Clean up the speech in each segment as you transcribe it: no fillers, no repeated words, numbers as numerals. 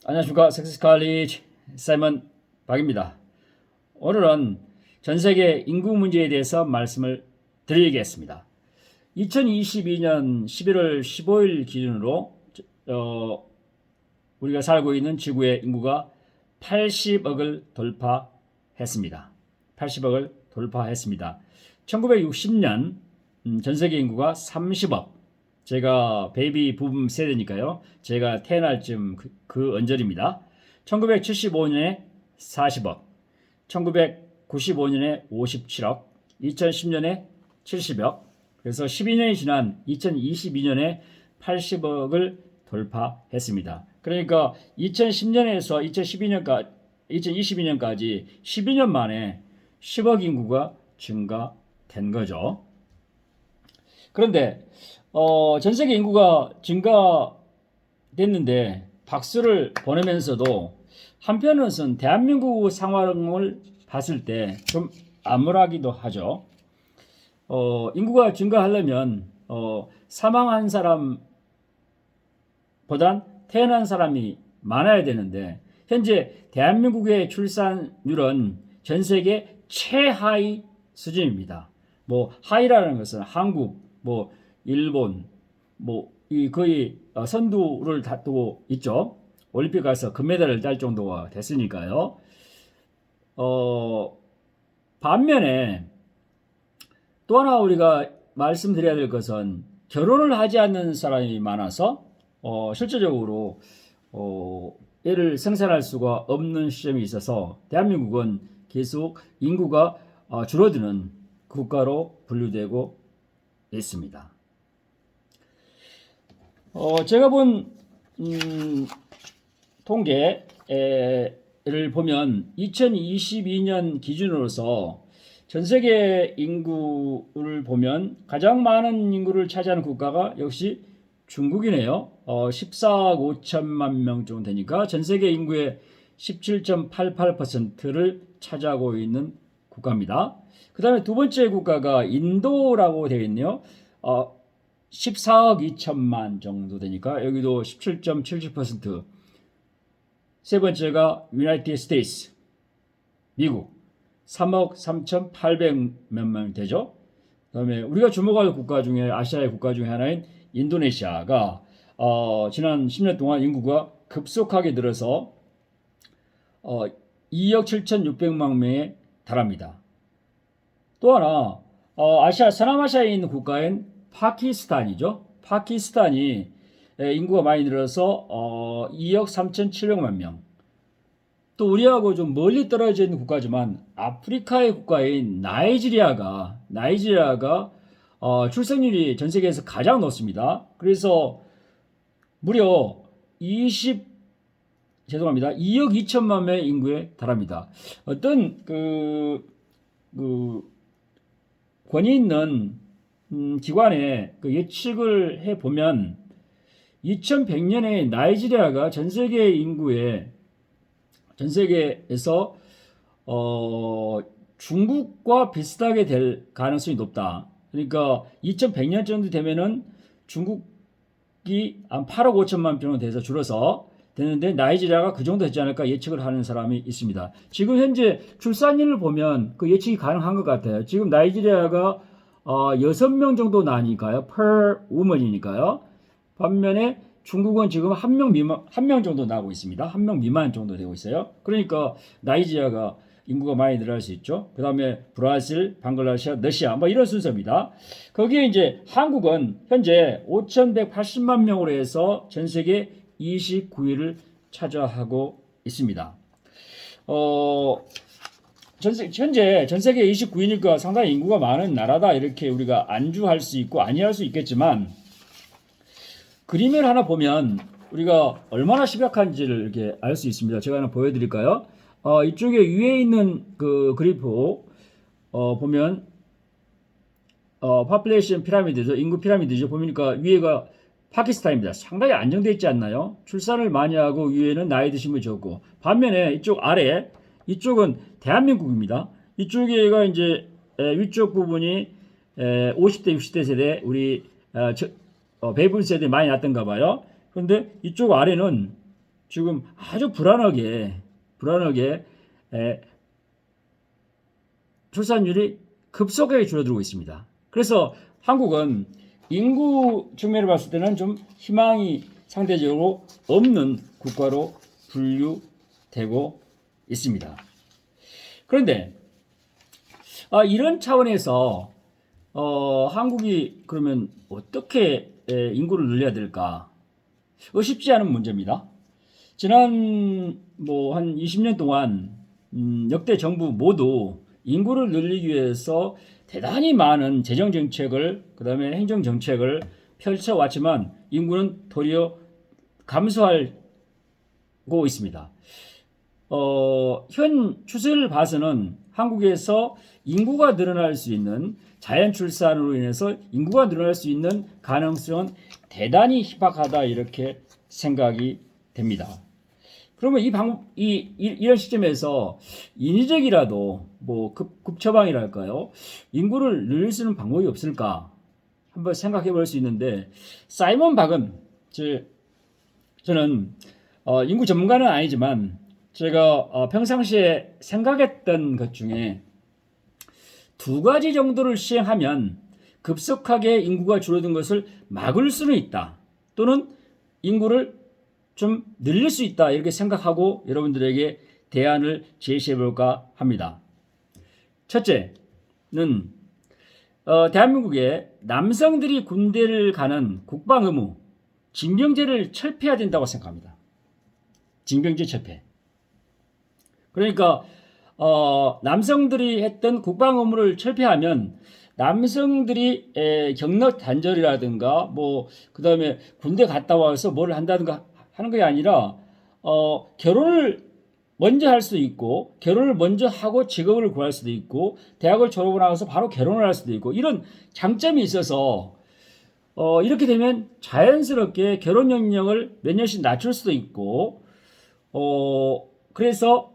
안녕하십니까. 석세스 칼리지 사이먼 박입니다. 오늘은 전 세계 인구 문제에 대해서 말씀을 드리겠습니다. 2022년 11월 15일 기준으로 우리가 살고 있는 지구의 인구가 80억을 돌파했습니다. 80억을 돌파했습니다. 1960년 전 세계 인구가 30억. 제가 베이비 붐 세대니까요. 제가 태어날 쯤 그 언저리입니다. 1975년에 40억, 1995년에 57억, 2010년에 70억, 그래서 12년이 지난 2022년에 80억을 돌파했습니다. 그러니까 2010년에서 2022년까지 12년 만에 10억 인구가 증가된 거죠. 그런데 전 세계 인구가 증가됐는데 박수를 보내면서도 한편으로는 대한민국 상황을 봤을 때 좀 암울하기도 하죠. 인구가 증가하려면 사망한 사람보단 태어난 사람이 많아야 되는데 현재 대한민국의 출산율은 전 세계 최하위 수준입니다. 뭐 하위라는 것은 한국, 뭐 일본, 이 거의 선두를 다투고 있죠. 올림픽 가서 금메달을 딸 정도가 됐으니까요. 반면에 또 하나 우리가 말씀드려야 될 것은 결혼을 하지 않는 사람이 많아서 실질적으로 애를 생산할 수가 없는 시점이 있어서 대한민국은 계속 인구가 줄어드는 국가로 분류되고 있습니다. 제가 본 통계를 보면 2022년 기준으로서 전 세계 인구를 보면 가장 많은 인구를 차지하는 국가가 역시 중국이네요. 14억 5천만 명 정도 되니까 전 세계 인구의 17.88%를 차지하고 있는 국가입니다. 그 다음에 두 번째 국가가 인도라고 되어 있네요. 14억 2천만 정도 되니까 여기도 17.77%. 세 번째가 유나이티드 스테이츠, 미국 3억 3,800 몇 명 되죠. 그다음에 우리가 주목할 국가 중에 아시아의 국가 중에 하나인 인도네시아가 지난 10년 동안 인구가 급속하게 늘어서 2억 7,600만 명에 달합니다. 또 하나 아시아 서남아시아에 있는 국가인 파키스탄이죠. 파키스탄이 인구가 많이 늘어서 2억 3,700만 명. 또 우리하고 좀 멀리 떨어져 있는 국가지만 아프리카의 국가인 나이지리아가 출생률이 전 세계에서 가장 높습니다. 그래서 무려 2억 2천만 명의 인구에 달합니다. 어떤 권위 있는 기관에 예측을 해보면 2100년에 나이지리아가 전 세계에서 중국과 비슷하게 될 가능성이 높다. 그러니까 2100년 정도 되면은 중국이 한 8억 5천만 정도 돼서 줄어서 되는데 나이지리아가 그 정도 되지 않을까 예측을 하는 사람이 있습니다. 지금 현재 출산율을 보면 그 예측이 가능한 것 같아요. 지금 나이지리아가 6명 정도 나니까요. per woman이니까요. 반면에 중국은 지금 한 명 정도 나오고 있습니다. 한 명 미만 정도 되고 있어요. 그러니까 나이지리아가 인구가 많이 늘어날 수 있죠. 그 다음에 브라질, 방글라데시, 러시아 뭐 이런 순서입니다. 거기에 이제 한국은 현재 5,180만 명으로 해서 전 세계 29위를 차지하고 있습니다. 현재 전 세계 29위니까 상당히 인구가 많은 나라다 이렇게 우리가 안주할 수 있고 아니할 수 있겠지만 그림을 하나 보면 우리가 얼마나 심각한지를 이렇게 알 수 있습니다. 제가 하나 보여드릴까요? 이쪽에 위에 있는 그 그래프 보면 population 피라미드죠. 인구 피라미드죠. 보니까 위에가 파키스탄입니다. 상당히 안정되어 있지 않나요? 출산을 많이 하고 위에는 나이 드신 분이 적고 반면에 이쪽 아래 이쪽은 대한민국입니다. 이쪽에가 이제 위쪽 부분이 50대 60대 세대 우리 베이비 세대 많이 났던가 봐요. 그런데 이쪽 아래는 지금 아주 불안하게 출산율이 급속하게 줄어들고 있습니다. 그래서 한국은 인구 측면을 봤을 때는 좀 희망이 상대적으로 없는 국가로 분류되고 있습니다. 그런데 이런 차원에서 한국이 그러면 어떻게 인구를 늘려야 될까? 쉽지 않은 문제입니다. 지난 한 20년 동안 역대 정부 모두 인구를 늘리기 위해서 대단히 많은 재정 정책을 그다음에 행정 정책을 펼쳐왔지만 인구는 도리어 감소하고 있습니다. 현 추세를 봐서는 한국에서 인구가 늘어날 수 있는 자연 출산으로 인해서 인구가 늘어날 수 있는 가능성은 대단히 희박하다 이렇게 생각이 됩니다. 그러면 이런 시점에서 인위적이라도 급처방이랄까요? 인구를 늘릴 수 있는 방법이 없을까? 한번 생각해 볼 수 있는데 사이먼 박은 저는 인구 전문가는 아니지만 제가 평상시에 생각했던 것 중에 두 가지 정도를 시행하면 급속하게 인구가 줄어든 것을 막을 수는 있다. 또는 인구를 좀 늘릴 수 있다. 이렇게 생각하고 여러분들에게 대안을 제시해 볼까 합니다. 첫째는 대한민국에 남성들이 군대를 가는 국방 의무, 징병제를 철폐해야 된다고 생각합니다. 징병제 철폐. 그러니까 남성들이 했던 국방 의무를 철폐하면 남성들이 경력 단절이라든가 그다음에 군대 갔다 와서 뭘 한다든가 하는 게 아니라 결혼을 먼저 할 수도 있고 결혼을 먼저 하고 직업을 구할 수도 있고 대학을 졸업을 나가서 바로 결혼을 할 수도 있고 이런 장점이 있어서 이렇게 되면 자연스럽게 결혼 연령을 몇 년씩 낮출 수도 있고 그래서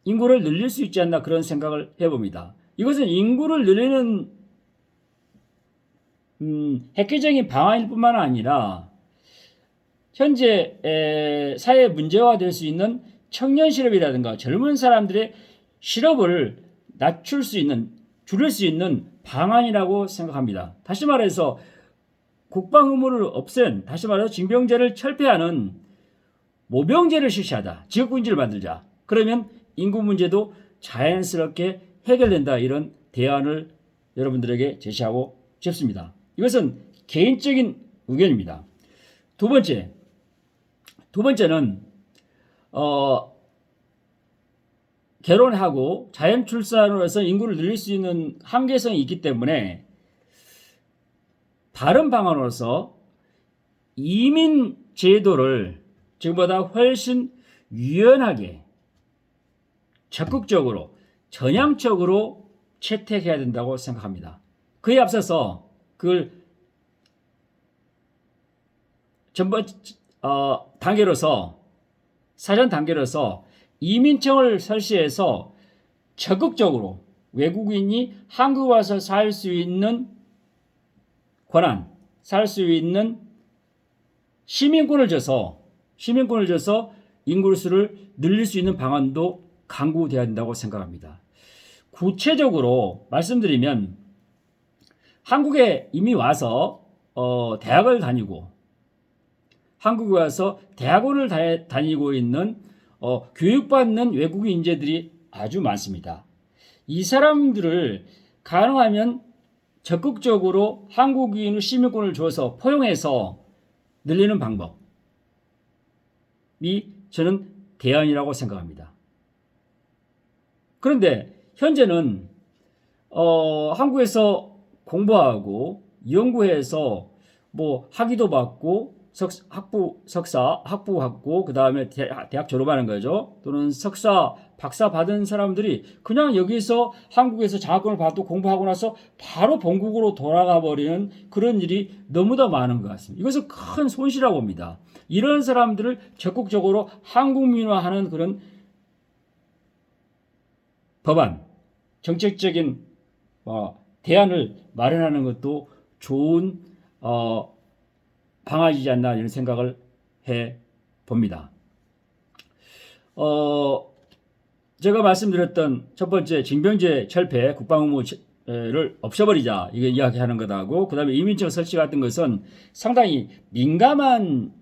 인구를 늘릴 수 있지 않나 그런 생각을 해봅니다. 이것은 인구를 늘리는 획기적인 방안일 뿐만 아니라 현재 사회 문제화될 수 있는 청년 실업이라든가 젊은 사람들의 실업을 줄일 수 있는 방안이라고 생각합니다. 다시 말해서 국방 의무를 다시 말해서 징병제를 철폐하는 모병제를 실시하자. 지역군인제를 만들자. 그러면 인구 문제도 자연스럽게 해결된다. 이런 대안을 여러분들에게 제시하고 싶습니다. 이것은 개인적인 의견입니다. 두 번째는 결혼하고 자연 출산으로 해서 인구를 늘릴 수 있는 한계성이 있기 때문에 다른 방안으로서 이민 제도를 지금보다 훨씬 유연하게 적극적으로 전향적으로 채택해야 된다고 생각합니다. 그에 앞서서 그걸 사전 단계로서 이민청을 설치해서 적극적으로 외국인이 한국 와서 살 수 있는 권한, 살 수 있는 시민권을 줘서 인구수를 늘릴 수 있는 방안도 강구되어야 된다고 생각합니다. 구체적으로 말씀드리면 한국에 이미 와서 대학을 다니고 한국에 와서 대학원을 다니고 있는 교육받는 외국인 인재들이 아주 많습니다. 이 사람들을 가능하면 적극적으로 한국인의 시민권을 줘서 포용해서 늘리는 방법이 저는 대안이라고 생각합니다. 그런데 현재는 한국에서 공부하고 연구해서 학위도 받고 학부 받고 그 다음에 대학 졸업하는 거죠. 또는 석사, 박사 받은 사람들이 그냥 여기서 한국에서 장학금을 받고 공부하고 나서 바로 본국으로 돌아가 버리는 그런 일이 너무나 많은 것 같습니다. 이것은 큰 손실이라고 봅니다. 이런 사람들을 적극적으로 한국민화하는 그런 법안, 정책적인 대안을 마련하는 것도 좋은 방안이지 않나 이런 생각을 해 봅니다. 제가 말씀드렸던 첫 번째 징병제 철폐 국방의무를 없애버리자 이거 이야기하는 것하고 그 다음에 이민청 설치 같은 것은 상당히 민감한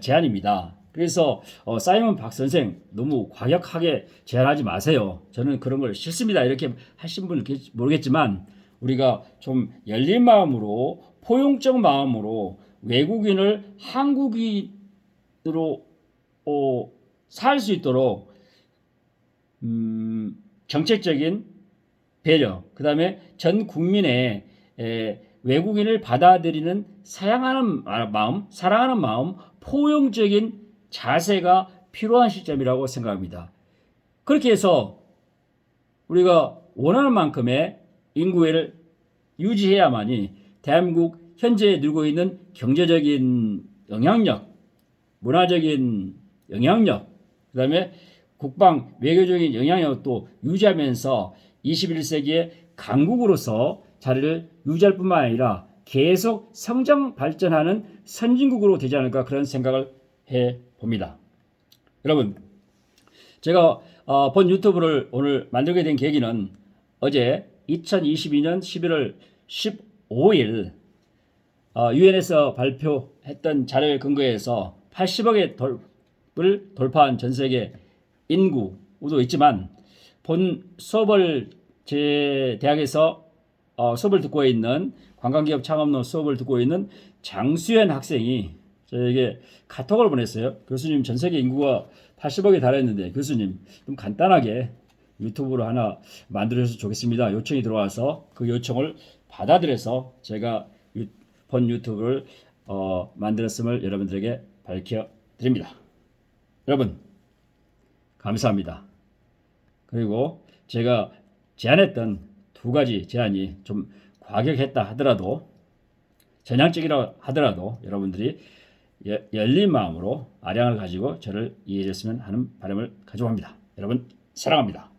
제안입니다. 그래서 사이먼 박 선생 너무 과격하게 제안하지 마세요. 저는 그런 걸 싫습니다. 이렇게 하신 분은 모르겠지만 우리가 좀 열린 마음으로 포용적 마음으로 외국인을 한국인으로 살 수 있도록 정책적인 배려, 그 다음에 전 국민의 외국인을 받아들이는 사랑하는 마음, 포용적인 자세가 필요한 시점이라고 생각합니다. 그렇게 해서 우리가 원하는 만큼의 인구를 유지해야만이 대한민국 현재 누리고 있는 경제적인 영향력, 문화적인 영향력, 그 다음에 국방 외교적인 영향력도 유지하면서 21세기의 강국으로서 자리를 유지할 뿐만 아니라 계속 성장 발전하는 선진국으로 되지 않을까 그런 생각을 해봅니다. 여러분, 제가 본 유튜브를 오늘 만들게 된 계기는 어제 2022년 11월 15일 유엔에서 발표했던 자료에 근거해서 80억의 을 돌파한 전 세계 인구도 있지만 본 수업을 제 대학에서 수업을 듣고 있는 관광기업 창업론 수업을 듣고 있는 장수현 학생이 저에게 카톡을 보냈어요. 교수님, 전 세계 인구가 80억에 달했는데 교수님 좀 간단하게 유튜브로 하나 만들어서 좋겠습니다. 요청이 들어와서 그 요청을 받아들여서 제가 본 유튜브를 만들었음을 여러분들에게 밝혀드립니다. 여러분, 감사합니다. 그리고 제가 제안했던 두 가지 제안이 좀 과격했다 하더라도, 전향적이라 하더라도 여러분들이 열린 마음으로 아량을 가지고 저를 이해해 줬으면 하는 바람을 가지고 합니다. 여러분, 사랑합니다.